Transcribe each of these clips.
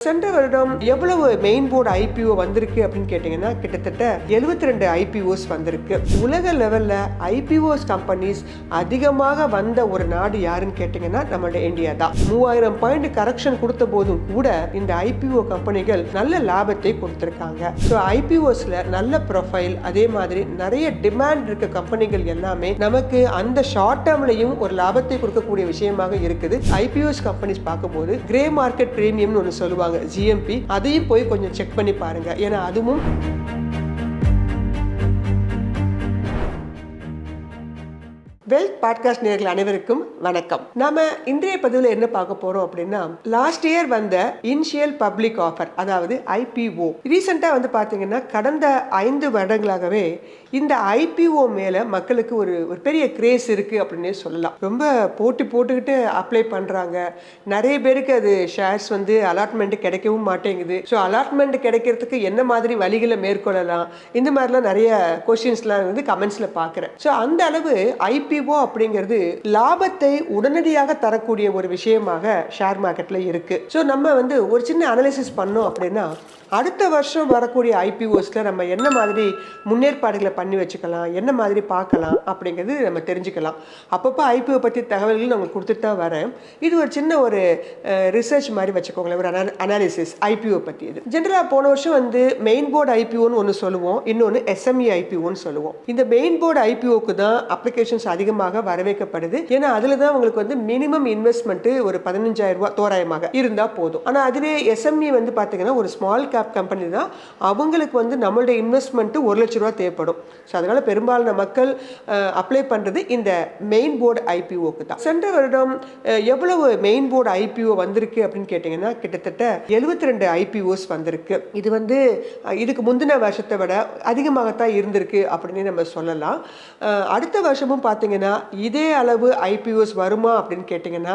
சென்ற வருடம் எவ்வளவு மெயின் போர்டு ஐபிஓ வந்திருக்கு அப்படின்னு கேட்டீங்கன்னா கிட்டத்தட்ட 72 ஐபிஓஸ் வந்திருக்கு. உலக லெவல்ல ஐபிஓஸ் கம்பெனிஸ் அதிகமாக வந்த ஒரு நாடு யாருன்னு கேட்டீங்கன்னா நம்மளுடைய இந்தியா தான். 3000 பாயிண்ட் கரெக்ஷன் கொடுத்த போதும் கூட இந்த ஐபிஓ கம்பெனிகள் நல்ல லாபத்தை கொடுத்திருக்காங்க. ஸோ ஐபிஓஸ்ல நல்ல ப்ரொஃபைல், அதே மாதிரி நிறைய டிமாண்ட் இருக்க கம்பெனிகள் எல்லாமே நமக்கு அந்த ஷார்ட் டேர்ம்லையும் ஒரு லாபத்தை கொடுக்கக்கூடிய விஷயமாக இருக்குது. ஐபிஓஸ் கம்பெனிஸ் பார்க்கும்போது கிரே மார்க்கெட் பிரீமியம்னு ஒன்று சொல்லுவாங்க, ஜிஎம்பி. அதையும் போய் கொஞ்சம் செக் பண்ணி பாருங்க. ஏன்னா அதுவும் வெல்த் பாட்காஸ்ட் நேயர்கள் அனைவருக்கும் வணக்கம். நாம இன்றைய பதிவில் என்ன பார்க்க போறோம் அப்படின்னா, லாஸ்ட் இயர் வந்த இனிஷியல் பப்ளிக் ஆஃபர், அதாவது ஐபிஓ. ரீசெண்டா பாத்தீங்கன்னா கடந்த 5 வருடங்களாகவே இந்த ஐபிஓ மேல மக்களுக்கு ஒரு பெரிய கிரேஸ் இருக்கு அப்படின்னே சொல்லலாம். ரொம்ப போட்டி போட்டுக்கிட்டு அப்ளை பண்றாங்க. நிறைய பேருக்கு அது ஷேர்ஸ் அலாட்மெண்ட் கிடைக்கவும் மாட்டேங்குது. ஸோ அலாட்மெண்ட் கிடைக்கிறதுக்கு என்ன மாதிரி வழிகளை மேற்கொள்ளலாம், இந்த மாதிரிலாம் நிறைய கொஸ்டின்ஸ்லாம் கமெண்ட்ஸ்ல பார்க்குறேன். ஸோ அந்த அளவு ஐபிஓ அப்படிங்கிறது லாபத்தை உடனடியாக தரக்கூடிய ஒரு விஷயமாக ஷேர் மார்க்கெட்ல இருக்கு. ஸோ நம்ம ஒரு சின்ன அனாலிசிஸ் பண்ணோம் அப்படின்னா, அடுத்த வருஷம் வரக்கூடிய ஐபிஓஸ்ல நம்ம என்ன மாதிரி முன்னேற்பாடுகளை பண்ணி வச்சுக்கலாம், என்ன மாதிரி பார்க்கலாம் அப்படிங்கிறது நம்ம தெரிஞ்சுக்கலாம். அப்பப்போ ஐபிஓ பற்றி தகவல்கள் நான் கொடுத்துட்டு தான் வரேன். இது ஒரு சின்ன ஒரு ரிசர்ச் மாதிரி வச்சுக்கோங்களேன், ஒரு அனாலிசிஸ் ஐபிஓ பற்றி. இது ஜென்ரலாக போன வருஷம் மெயின் போர்டு ஐபிஓன்னு ஒன்று சொல்லுவோம், இன்னொன்று எஸ்எம்இ ஐபிஓன்னு சொல்லுவோம். இந்த மெயின் போர்டு ஐபிஓக்கு தான் அப்ளிகேஷன்ஸ் அதிகமாக வரவேற்கப்படுது. ஏன்னா அதில் தான் உங்களுக்கு மினிமம் இன்வெஸ்ட்மெண்ட் ஒரு 15,000 ரூபாய் தோராயமாக இருந்தால் போதும். ஆனால் அதுவே எஸ்எம்இ பார்த்தீங்கன்னா ஒரு ஸ்மால் கம்பெனி தான். அவங்களுக்கு நம்மளுடைய இன்வெஸ்ட்மெண்ட் 1 லட்ச ரூபா தேவைப்படும். ஸோ அதனால பெரும்பாலான மக்கள் அப்ளை பண்றது இந்த மெயின் போர்டு ஐபிஓக்கு தான். சென்ற வருடம் எவ்வளவு மெயின் போர்டு ஐபிஓ வந்திருக்கு அப்படின்னு கேட்டீங்கன்னா கிட்டத்தட்ட 72 ஐபிஓஸ் வந்திருக்கு. இது இதுக்கு முந்தின வருஷத்தை விட அதிகமாகத்தான் இருந்திருக்கு அப்படின்னு நம்ம சொல்லலாம். அடுத்த வருஷமும் பார்த்தீங்கன்னா இதே அளவு ஐபிஓஸ் வருமா அப்படின்னு கேட்டீங்கன்னா,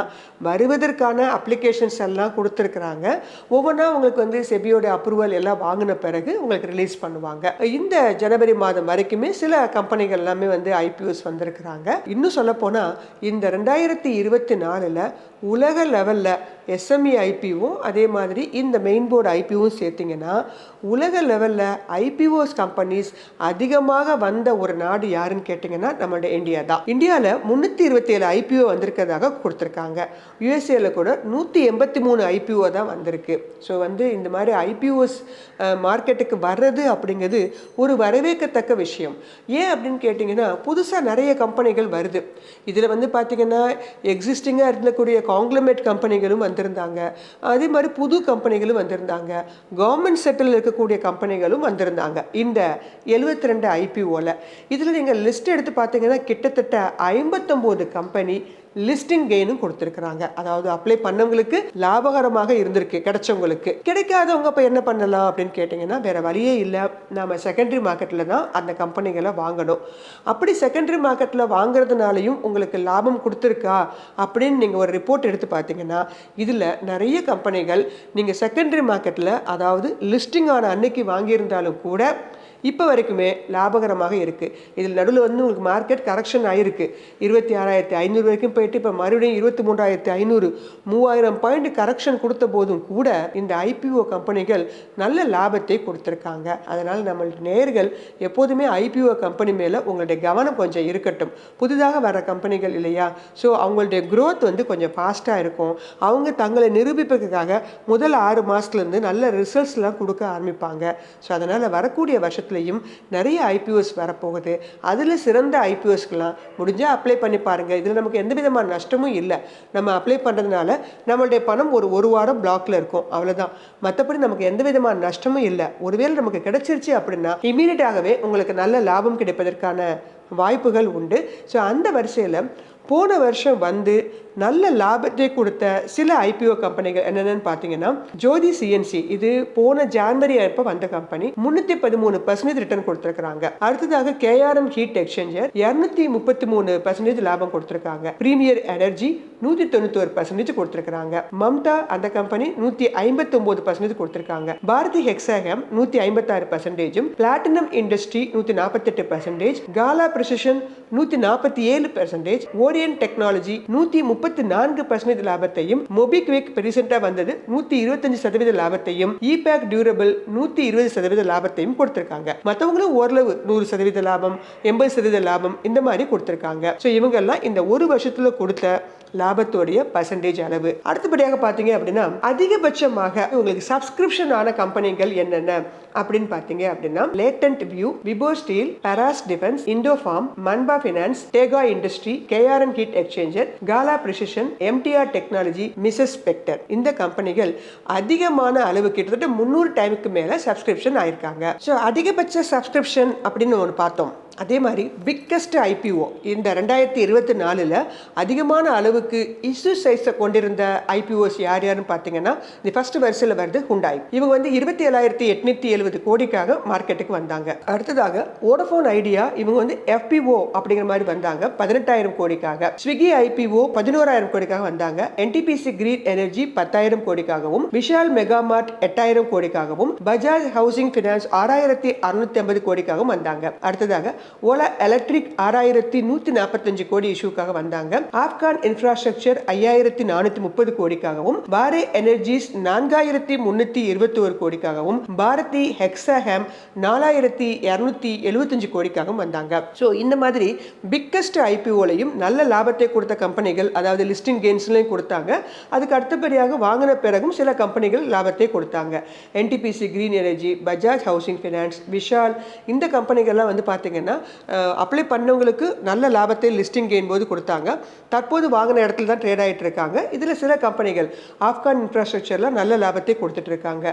வருவதற்கான அப்ளிகேஷன்ஸ் எல்லாம் கொடுத்துருக்குறாங்க. ஒவ்வொன்றா உங்களுக்கு செபியோட அப்ரூவல் எல்லாம் வாங்கின பிறகு உங்களுக்கு ரிலீஸ் பண்ணுவாங்க. இந்த ஜனவரி மாதம் வரைக்குமே சில கம்பெனிகள் எல்லாமே ஐபிஓஸ் வந்திருக்கிறாங்க. இன்னும் சொல்ல போனா இந்த 2024 உலக லெவல்ல எஸ்எம்இ ஐபிஓ அதே மாதிரி இந்த மெயின் போர்டு ஐபிஓவும் சேர்த்தீங்கன்னா உலக லெவல்ல ஐபிஓஸ் கம்பெனிஸ் அதிகமாக வந்த ஒரு நாடு யாருன்னு கேட்டீங்கன்னா நம்மளுடைய இந்தியா தான். இந்தியாவில் 327 ஐபிஓ வந்திருக்கிறதாக கொடுத்துருக்காங்க. யுஎஸ்ஏல கூட 183 ஐபிஓ தான் வந்திருக்கு. ஸோ இந்த மாதிரி ஐபிஓஸ் மார்க்கெட்டுக்கு வர்றது அப்படிங்கிறது ஒரு வரவேற்கத்தக்க விஷயம். ஏன் அப்படின்னு கேட்டிங்கன்னா, புதுசாக நிறைய கம்பெனிகள் வருது. இதில் பார்த்தீங்கன்னா எக்ஸிஸ்டிங்காக இருந்தக்கூடிய காங்க்ளமேட் கம்பெனிகளும் வந்திருந்தாங்க. அதே மாதிரி புது கம்பெனிகளும் வந்திருந்தாங்க. கவர்மெண்ட் செட்டில் இருக்கக்கூடிய கம்பெனிகளும் வந்திருந்தாங்க இந்த 72 ஐபிஓவில். இதில் நீங்கள் லிஸ்ட் எடுத்து பார்த்தீங்கன்னா கிட்டத்தட்ட 59 கம்பெனி லிஸ்டிங் கெயினும் கொடுத்துருக்குறாங்க. அதாவது அப்ளை பண்ணவங்களுக்கு லாபகரமாக இருந்திருக்கு, கிடைச்சவங்களுக்கு. கிடைக்காதவங்க இப்போ என்ன பண்ணலாம் அப்படின்னு கேட்டிங்கன்னா, வேற வழியே இல்லை, நம்ம செகண்டரி மார்க்கெட்டில் தான் அந்த கம்பெனிகளை வாங்கணும். அப்படி செகண்டரி மார்க்கெட்டில் வாங்குறதுனாலையும் உங்களுக்கு லாபம் கொடுத்துருக்கா அப்படின்னு நீங்கள் ஒரு ரிப்போர்ட் எடுத்து பார்த்தீங்கன்னா, இதில் நிறைய கம்பெனிகள் நீங்கள் செகண்டரி மார்க்கெட்டில், அதாவது லிஸ்டிங் ஆன அன்னைக்கு வாங்கியிருந்தாலும் கூட இப்போ வரைக்குமே லாபகரமாக இருக்குது. இதில் நடுவில் உங்களுக்கு மார்க்கெட் கரெக்ஷன் ஆகிருக்கு. 26,500 வரைக்கும் போயிட்டு இப்போ மறுபடியும் 23,500, 3000 பாயிண்ட் கரெக்ஷன் கொடுத்த போதும் கூட இந்த ஐபிஓ கம்பெனிகள் நல்ல லாபத்தை கொடுத்துருக்காங்க. அதனால் நம்ம நேயர்கள் எப்போதுமே ஐபிஓ கம்பெனி மேலே உங்களுடைய கவனம் கொஞ்சம் இருக்கட்டும். புதிதாக வர கம்பெனிகள் இல்லையா, ஸோ அவங்களுடைய க்ரோத் கொஞ்சம் ஃபாஸ்ட்டாக இருக்கும். அவங்க தங்களை நிரூபிப்பதற்காக முதல் 6 மாதத்துலேருந்து நல்ல ரிசல்ட்ஸ்லாம் கொடுக்க ஆரம்பிப்பாங்க. ஸோ அதனால் வரக்கூடிய வருஷத்தில் நிறைய ஐபிஓஸ் வரப்போகுது. அதில் சிறந்த ஐபிஓஸ்க்கெல்லாம் முடிஞ்சால் அப்ளை பண்ணி பாருங்கள். இதில் நமக்கு எந்த விதமான நஷ்டமும் இல்லை. நம்ம அப்ளை பண்ணுறதுனால நம்மளுடைய பணம் ஒரு வாரம் பிளாக்ல இருக்கும், அவ்வளோதான். மற்றபடி நமக்கு எந்த விதமான நஷ்டமும் இல்லை. ஒருவேளை நமக்கு கிடைச்சிருச்சு அப்படின்னா இமீடியட்டாகவே உங்களுக்கு நல்ல லாபம் கிடைப்பதற்கான வாய்ப்புகள் உண்டு. ஸோ அந்த வரிசையில் போன வருஷம் நல்ல லாபத்தை கொடுத்த சில ஐபிஓ கம்பெனிகள் என்னென்னு பார்த்தீங்கன்னா, ஜோதி சிஎன்சி, இது போன ஜான்வரி அப்போ வந்த கம்பெனி, 313% ரிட்டர்ன் கொடுத்துருக்காங்க. அடுத்ததாக கேஆர்எம் ஹீட் எக்ஸ்சேஞ்சர் 233% லாபம் கொடுத்துருக்காங்க. பிரீமியர் எனர்ஜி 191% கொடுத்துருக்காங்க. மம்தா அந்த கம்பெனி 159% கொடுத்துருக்காங்க. பாரதி ஹெக்ஸாகம் 156%, பிளாட்டினம் இண்டஸ்ட்ரி 148%, காலா பிரிசிஷன் 147%, ஓரியன் டெக்னாலஜி 130 34% லாபத்தையும், மொபிக்விக் ரீசெண்டா வந்தது 125% லாபத்தையும், இபேக் டியூரபிள் 120% லாபத்தையும் கொடுத்திருக்காங்க. மற்றவங்களும் ஓரளவு 100% லாபம், 80% லாபம் இந்த மாதிரி கொடுத்திருக்காங்க. ஸோ இவங்க எல்லாம் இந்த ஒரு வருஷத்துல கொடுத்த லாபத்தோடைய பர்சன்டேஜ் அளவு. அடுத்தபடியாக பார்த்தீங்க அப்படின்னா அதிகபட்சமாக உங்களுக்கு சப்ஸ்கிரிப்ஷன் ஆன கம்பெனிகள் என்னென்ன அப்படின்னு பார்த்தீங்க அப்படின்னா Latent View, Vibhor steel, Paras defence, Indo Farm, Manba finance, Tega industry, KRN heat exchanger, Gala precision, MTR technology, Mrs Bectors. இந்த கம்பெனிகள் அதிகமான அளவு கிட்டத்தட்ட 300 டைமுக்கு மேல சப்ஸ்கிரிப்ஷன் ஆயிருக்காங்க. ஸோ அதிகபட்ச சப்ஸ்கிரிப்ஷன் அப்படின்னு ஒன்று பார்த்தோம். அதே மாதிரி பிக்கஸ்ட் ஐபிஓ இந்த 2024 அதிகமான அளவுக்கு இஷ்யூ சைஸை கொண்டிருந்த ஐபிஓஸ் யார் யாருன்னு பார்த்தீங்கன்னா இந்த ஃபர்ஸ்ட் வரிசையில் வருது ஹுண்டாய். இவங்க வந்து 27,870 கோடிக்காக மார்க்கெட்டுக்கு வந்தாங்க. அடுத்ததாக வோடஃபோன் ஐடியா, இவங்க வந்து எஃபிஓ அப்படிங்கிற மாதிரி வந்தாங்க 18,000 கோடிக்காக. ஸ்விக்கி ஐபிஓ 11,000 கோடிக்காக வந்தாங்க. என்டிபிசி கிரீன் எனர்ஜி 10,000 கோடிக்காகவும், விஷால் மெகாமார்ட் 8,000 கோடிக்காகவும், பஜாஜ் ஹவுசிங் பினான்ஸ் 6,650 கோடிக்காகவும் வந்தாங்க. அடுத்ததாக ஓலா எலக்ட்ரிக் 6,145 கோடி இஷ்யூக்காக வந்தாங்க. ஆப்கான் இன்ஃப்ராஸ்ட்ரக்சர் 5,430 கோடிக்காகவும், பாரே எனர்ஜிஸ் 4,321 கோடிக்காகவும், பாரதி ஹெக்ஸாஹேம் 4,275 கோடிக்காகவும் வந்தாங்க. ஸோ இந்த மாதிரி பிக்கஸ்ட் ஐபிஓலையும் நல்ல லாபத்தை கொடுத்த கம்பெனிகள், அதாவது லிஸ்டிங் கெயின்ஸ்லையும் கொடுத்தாங்க. அதுக்கு அடுத்தபடியாக வாங்கின பிறகும் சில கம்பெனிகள் லாபத்தை கொடுத்தாங்க. NTPC green energy, Bajaj housing finance, Vishal இந்த கம்பெனிகள்லாம் வந்து பார்த்தீங்கன்னா அப்ளை பண்ணவங்களுக்கு நல்ல லாபத்தை லிஸ்டிங் கெயின் போது கொடுத்தாங்க. தற்போது வாங்கின இடத்துல தான் ட்ரேட் ஆகிட்டு இருக்காங்க. இதில் சில கம்பெனிகள் ஆப்கான் இன்ஃப்ராஸ்ட்ரக்சரில் நல்ல லாபத்தை கொடுத்துட்டு இருக்காங்க.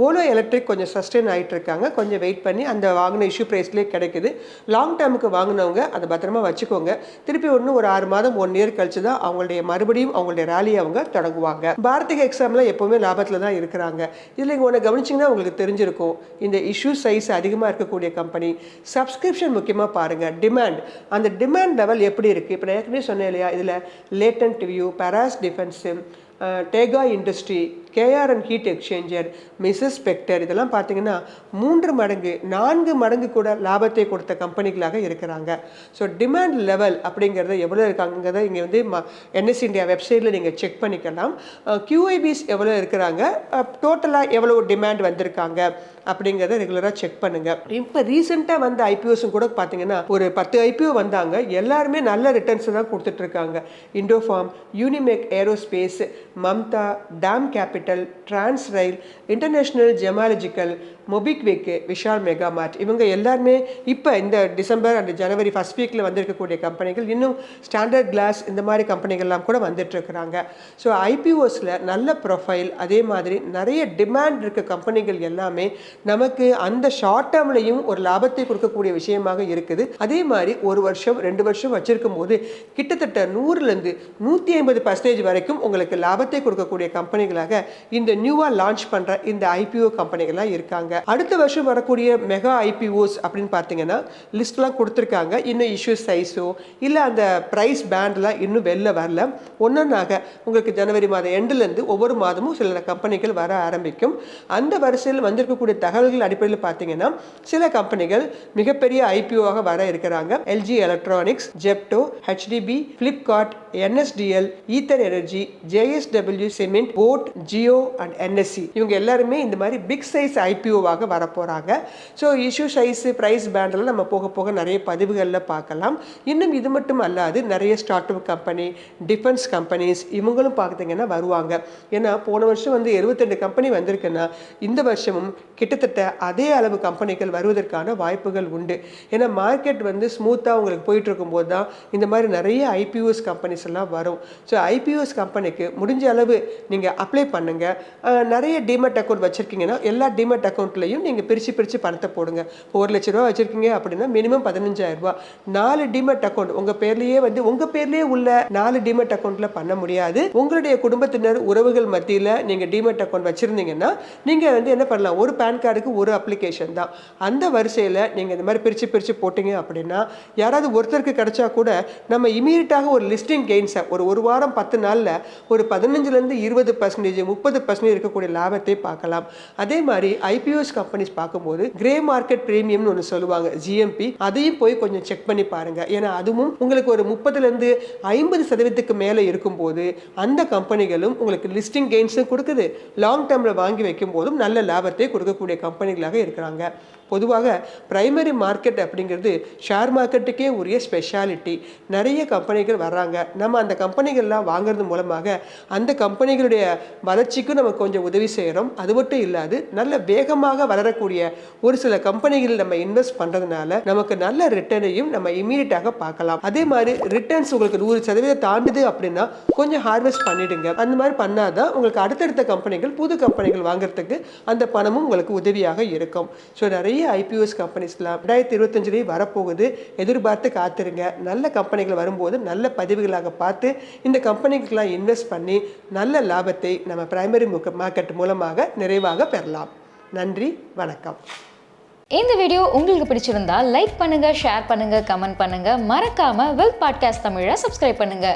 ஓலோ எலக்ட்ரிக் கொஞ்சம் சஸ்டெயின் ஆகிட்டு இருக்காங்க. கொஞ்சம் வெயிட் பண்ணி அந்த வாங்கின இஷ்யூ ப்ரைஸ்லேயே கிடைக்குது. லாங் டேர்முக்கு வாங்கினவங்க அதை பத்திரமா வச்சுக்கோங்க. திருப்பி ஒரு 6 மாதம் 1 இயர் கழிச்சு தான் மறுபடியும் அவங்களுடைய ரேலியை அவங்க தொடங்குவாங்க. பாரதிக் எக்ஸாமில் எப்போவுமே லாபத்தில் தான் இருக்கிறாங்க. இதில் இங்கே ஒன்று கவனிச்சிங்கன்னா உங்களுக்கு தெரிஞ்சிருக்கும், இந்த இஷ்யூ சைஸ் அதிகமாக இருக்கக்கூடிய கம்பெனி சப்ஸ்கிரிப்ஷன் முக்கியமாக பாருங்க. டிமாண்ட், அந்த டிமாண்ட் லெவல் எப்படி இருக்கு? இப்போ நான் ஏற்கனவே சொன்னேன் இல்லையா, இதில் Latent View, Paras defence, Tega industry, KRN heat exchanger, Mrs Bectors இதெல்லாம் பார்த்தீங்கன்னா 3 மடங்கு 4 மடங்கு கூட லாபத்தை கொடுத்த கம்பெனிகளாக இருக்கிறாங்க. ஸோ டிமாண்ட் லெவல் அப்படிங்கிறது எவ்வளோ இருக்காங்கிறத இங்கே வந்து என்எஸ்சி இந்தியா வெப்சைட்டில் நீங்கள் செக் பண்ணிக்கலாம். கியூஐபிஸ் எவ்வளோ இருக்கிறாங்க, டோட்டலாக எவ்வளோ டிமாண்ட் வந்திருக்காங்க அப்படிங்கிறத ரெகுலராக செக் பண்ணுங்க. இப்போ ரீசெண்டாக வந்த ஐபிஓஸும் கூட பார்த்தீங்கன்னா ஒரு 10 ஐபிஓ வந்தாங்க. எல்லாருமே நல்ல ரிட்டர்ன்ஸ் தான் கொடுத்துட்டு இருக்காங்க. Indo Farm, Unimech aerospace, Mamata, DAM capital, trans rail, international gemmological, MobiKwik, Vishal Mega Mart இவங்க எல்லாருமே இப்போ இந்த டிசம்பர் அண்ட் ஜனவரி ஃபர்ஸ்ட் வீக்கில் வந்திருக்கக்கூடிய கம்பெனிகள். இன்னும் ஸ்டாண்டர்ட் கிளாஸ் இந்த மாதிரி கம்பெனிகள்லாம் கூட வந்துட்டு இருக்கிறாங்க. ஸோ ஐபிஓஸில் நல்ல ப்ரொஃபைல், அதே மாதிரி நிறைய டிமாண்ட் இருக்க கம்பெனிகள் எல்லாமே நமக்கு அந்த ஷார்ட் டேர்ம்லையும் ஒரு லாபத்தை கொடுக்கக்கூடிய விஷயமாக இருக்குது. அதே மாதிரி 1 வருஷம் 2 வருஷம் வச்சிருக்கும் போது கிட்டத்தட்ட 100லேருந்து 150% வரைக்கும் உங்களுக்கு லாபத்தை கொடுக்கக்கூடிய கம்பெனிகளாக இந்த நியூவாக லான்ச் பண்ணுற இந்த ஐபிஓ கம்பெனிகள்லாம் இருக்காங்க. அடுத்த வருஷம் வரக்கூடிய மெகா ஐபிஓஸ் அப்படின்னு பார்த்தீங்கன்னா லிஸ்ட்லாம் கொடுத்துருக்காங்க. இன்னும் இஷ்யூ சைஸோ இல்லை அந்த ப்ரைஸ் பேண்ட்லாம் இன்னும் வெளில வரல. ஒன்றாக உங்களுக்கு ஜனவரி மாதம் எண்டுலேருந்து ஒவ்வொரு மாதமும் சில கம்பெனிகள் வர ஆரம்பிக்கும். அந்த வரிசையில் வந்திருக்கக்கூடிய தகவல்கள் அடிப்படையில் பார்த்தீங்கன்னா சில கம்பெனிகள் மிகப்பெரிய ஐபிஓவாக வர இருக்கிறாங்க. LG electronics, Zepto, HDB, Flipkart, NSDL, ether energy, JSW cement, boat, Jio and NSC இவங்க எல்லாருமே இந்த மாதிரி பிக் சைஸ் ஐபிஓவாக வர போகிறாங்க. ஸோ இஷ்யூ சைஸ், ப்ரைஸ் பேண்டில் நம்ம போக போக நிறைய பதிவுகளில் பார்க்கலாம். இன்னும் இது மட்டும் அல்லாது நிறைய start up company, defence companies இவங்களும் பார்த்தீங்கன்னா வருவாங்க. ஏன்னா போன வருஷம் வந்து 72 கம்பெனி வந்திருக்குன்னா இந்த வருஷமும் கிட்டத்தட்ட அதே அளவு கம்பெனிகள் வருவதற்கான வாய்ப்புகள் உண்டு. ஏன்னா மார்க்கெட் வந்து ஸ்மூத்தாக உங்களுக்கு போயிட்டு இருக்கும்போது தான் இந்த மாதிரி நிறைய ஐபிஓஸ் கம்பெனிஸ் எல்லாம் வரும். ஸோ ஐபிஓஸ் கம்பெனிக்கு முடிஞ்ச அளவு நீங்கள் அப்ளை பண்ணுங்க. நிறைய டிமெட் அக்கௌண்ட் வச்சிருக்கீங்கன்னா எல்லா டிமெட் அக்கௌண்ட்லையும் நீங்கள் பிரித்து பணத்தை போடுங்க. 1 லட்ச ரூபா வச்சிருக்கீங்க அப்படின்னா மினிமம் 15,000 ரூபா. 4 டிமெட் அக்கௌண்ட் உங்கள் பேர்லேயே உள்ள 4 டிமெட் அக்கௌண்ட்ல பண்ண முடியாது. உங்களுடைய குடும்பத்தினர் உறவுகள் மத்தியில் நீங்கள் டிமெட் அக்கௌண்ட் வச்சிருந்தீங்கன்னா நீங்கள் வந்து என்ன பண்ணலாம், ஒரு பேன் கார்டுக்கு ஒரு அப்ளிகேஷன் தான். அந்த வரிசையில் நீங்கள் இந்த மாதிரி பிரித்து போட்டிங்க அப்படின்னா யாராவது ஒருத்தருக்கு கிடைச்சா கூட நம்ம இமீடியட்டாக ஒரு லிஸ்டிங் கெயின்ஸை ஒரு வாரம் 10 நாளில் ஒரு 15% 20%, 30% இருக்கக்கூடிய லாபத்தை பார்க்கலாம். அதே மாதிரி ஐபிஓஸ் கம்பெனிஸ் பார்க்கும்போது கிரே மார்க்கெட் பிரீமியம்னு ஒன்று சொல்லுவாங்க, ஜிஎம்பி, அதையும் போய் கொஞ்சம் செக் பண்ணி பாருங்க. ஏன்னா அதுவும் உங்களுக்கு ஒரு 30லேருந்து 50% மேலே இருக்கும்போது அந்த கம்பெனிகளும் உங்களுக்கு லிஸ்டிங் கெயின்ஸும் கொடுக்குது, லாங் டேர்மில் வாங்கி வைக்கும் போதும் நல்ல லாபத்தை கொடுக்கக்கூடிய கம்பெனிகளாக இருக்கிறாங்க. பொதுவாக பிரைமரி மார்க்கெட் அப்படிங்கிறது ஷேர் மார்க்கெட்டுக்கே உரிய ஸ்பெஷாலிட்டி. நிறைய கம்பெனிகள் வர்றாங்க, நம்ம அந்த கம்பெனிகள்லாம் வாங்குறது மூலமாக அந்த கம்பெனிகளுடைய வளர்ச்சிக்கும் நம்ம கொஞ்சம் உதவி செய்கிறோம். அது மட்டும் இல்லாது நல்ல வேகமாக வளரக்கூடிய ஒரு சில கம்பெனிகள் நம்ம இன்வெஸ்ட் பண்ணுறதுனால நமக்கு நல்ல ரிட்டர்னையும் நம்ம இமீடியட்டாக பார்க்கலாம். அதே மாதிரி ரிட்டர்ன்ஸ் உங்களுக்கு 100% தாண்டுது அப்படின்னா கொஞ்சம் ஹார்வெஸ்ட் பண்ணிடுங்க. அந்த மாதிரி பண்ணாதான் உங்களுக்கு அடுத்தடுத்த கம்பெனிகள், புது கம்பெனிகள் வாங்குறதுக்கு அந்த பணமும் உங்களுக்கு உதவியாக இருக்கும். ஸோ நிறைய ஐபிஓஎஸ் கம்பெனிஸ்லாம் 2025 வரப்போகுது, எதிர்பார்த்து காத்துருங்க. நல்ல கம்பெனிகள் வரும்போது நல்ல பதிவுகளாக பார்த்து இந்த கம்பெனிக்கெல்லாம் இன்வெஸ்ட் பண்ணி நல்ல லாபத்தை நம்ம பிரைமரி மார்க்கெட் மூலமாக நிறைவாக பெறலாம். நன்றி, வணக்கம். இந்த வீடியோ உங்களுக்கு பிடிச்சிருந்தா லைக் பண்ணுங்க, ஷேர் பண்ணுங்க, கமெண்ட் பண்ணுங்க. மறக்காம வெல்த் பாட்காஸ்ட் தமிழை சப்ஸ்கிரைப் பண்ணுங்க.